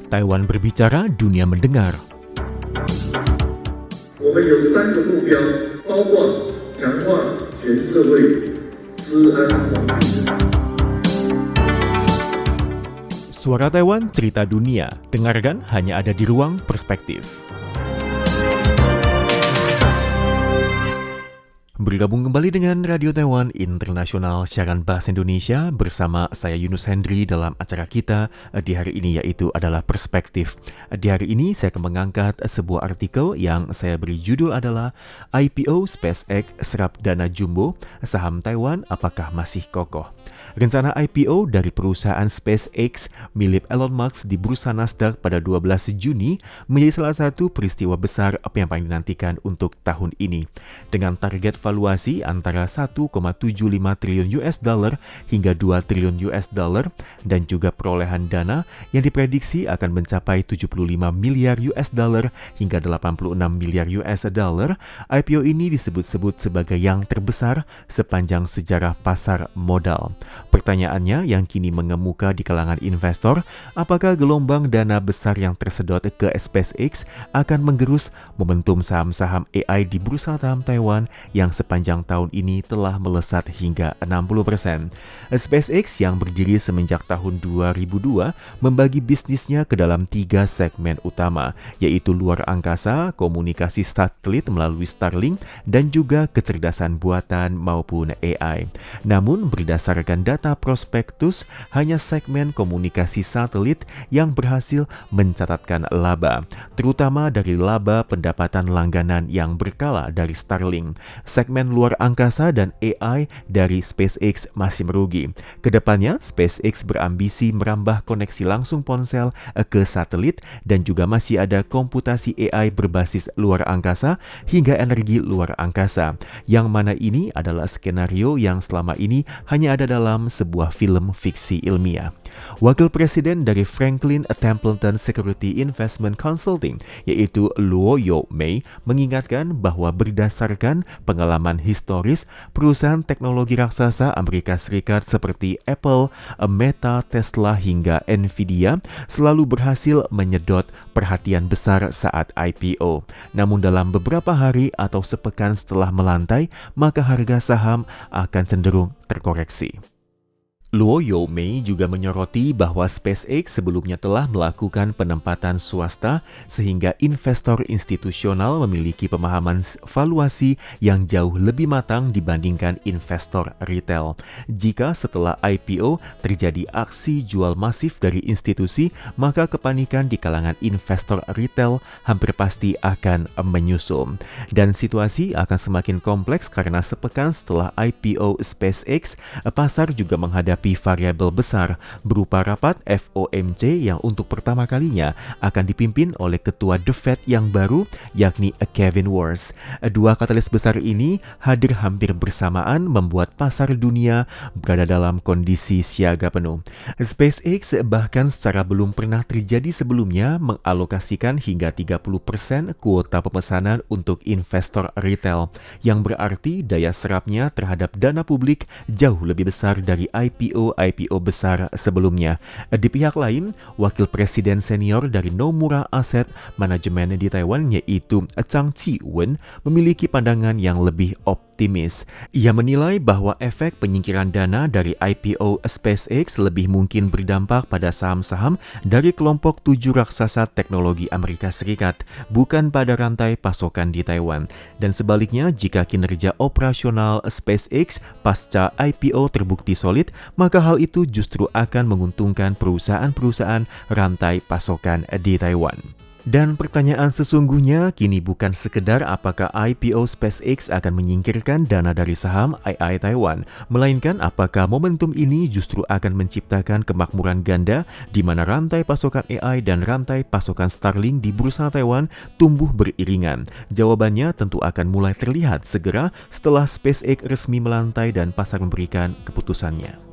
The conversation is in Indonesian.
Taiwan berbicara, dunia mendengar. 我们有3个目标，包括强化全社会治安环境。 Suara Taiwan, cerita dunia. Dengarkan hanya ada di Ruang Perspektif. Bergabung kembali dengan Radio Taiwan Internasional siaran bahasa Indonesia bersama saya Yunus Hendri dalam acara kita di hari ini, yaitu adalah Perspektif. Di hari ini saya akan mengangkat sebuah artikel yang saya beri judul adalah IPO SpaceX serap dana jumbo, saham Taiwan apakah masih kokoh? Rencana IPO dari perusahaan SpaceX milik Elon Musk di Bursa Nasdaq pada 12 Juni menjadi salah satu peristiwa besar yang paling dinantikan untuk tahun ini. Dengan target valuasi antara 1,75 triliun US dollar hingga 2 triliun US dollar dan juga perolehan dana yang diprediksi akan mencapai 75 miliar US dollar hingga 86 miliar US dollar, IPO ini disebut-sebut sebagai yang terbesar sepanjang sejarah pasar modal. Pertanyaannya yang kini mengemuka di kalangan investor, apakah gelombang dana besar yang tersedot ke SpaceX akan menggerus momentum saham-saham AI di bursa saham Taiwan yang sepanjang tahun ini telah melesat hingga 60%. SpaceX yang berdiri semenjak tahun 2002 membagi bisnisnya ke dalam 3 segmen utama, yaitu luar angkasa, komunikasi satelit melalui Starlink, dan juga kecerdasan buatan maupun AI. Namun berdasarkan data prospektus, hanya segmen komunikasi satelit yang berhasil mencatatkan laba, terutama dari laba pendapatan langganan yang berkala dari Starlink. Segmen luar angkasa dan AI dari SpaceX masih merugi. Kedepannya, SpaceX berambisi merambah koneksi langsung ponsel ke satelit dan juga masih ada komputasi AI berbasis luar angkasa hingga energi luar angkasa. Yang mana ini adalah skenario yang selama ini hanya ada dalam sebuah film fiksi ilmiah. Wakil Presiden dari Franklin Templeton Security Investment Consulting, yaitu Luo Yo-mei, mengingatkan bahwa berdasarkan pengalaman historis, perusahaan teknologi raksasa Amerika Serikat seperti Apple, Meta, Tesla, hingga Nvidia selalu berhasil menyedot perhatian besar saat IPO. Namun dalam beberapa hari atau sepekan setelah melantai, maka harga saham akan cenderung terkoreksi. Luo Yo-mei juga menyoroti bahwa SpaceX sebelumnya telah melakukan penempatan swasta sehingga investor institusional memiliki pemahaman valuasi yang jauh lebih matang dibandingkan investor retail. Jika setelah IPO terjadi aksi jual masif dari institusi, maka kepanikan di kalangan investor retail hampir pasti akan menyusul. Dan situasi akan semakin kompleks karena sepekan setelah IPO SpaceX, pasar juga menghadapi variabel besar berupa rapat FOMC yang untuk pertama kalinya akan dipimpin oleh ketua The Fed yang baru, yakni Kevin Warsh. Dua katalis besar ini hadir hampir bersamaan membuat pasar dunia berada dalam kondisi siaga penuh. SpaceX bahkan secara belum pernah terjadi sebelumnya mengalokasikan hingga 30% kuota pemesanan untuk investor retail, yang berarti daya serapnya terhadap dana publik jauh lebih besar dari IPO besar sebelumnya. Di pihak lain, Wakil Presiden senior dari Nomura Asset Management di Taiwan, yaitu Chang Chi-wen, memiliki pandangan yang lebih optimis. Ia menilai bahwa efek penyingkiran dana dari IPO SpaceX lebih mungkin berdampak pada saham-saham dari kelompok 7 raksasa teknologi Amerika Serikat, bukan pada rantai pasokan di Taiwan. Dan sebaliknya, jika kinerja operasional SpaceX pasca IPO terbukti solid, maka hal itu justru akan menguntungkan perusahaan-perusahaan rantai pasokan di Taiwan. Dan pertanyaan sesungguhnya kini bukan sekedar apakah IPO SpaceX akan menyingkirkan dana dari saham AI Taiwan, melainkan apakah momentum ini justru akan menciptakan kemakmuran ganda di mana rantai pasokan AI dan rantai pasokan Starlink di bursa Taiwan tumbuh beriringan. Jawabannya tentu akan mulai terlihat segera setelah SpaceX resmi melantai dan pasar memberikan keputusannya.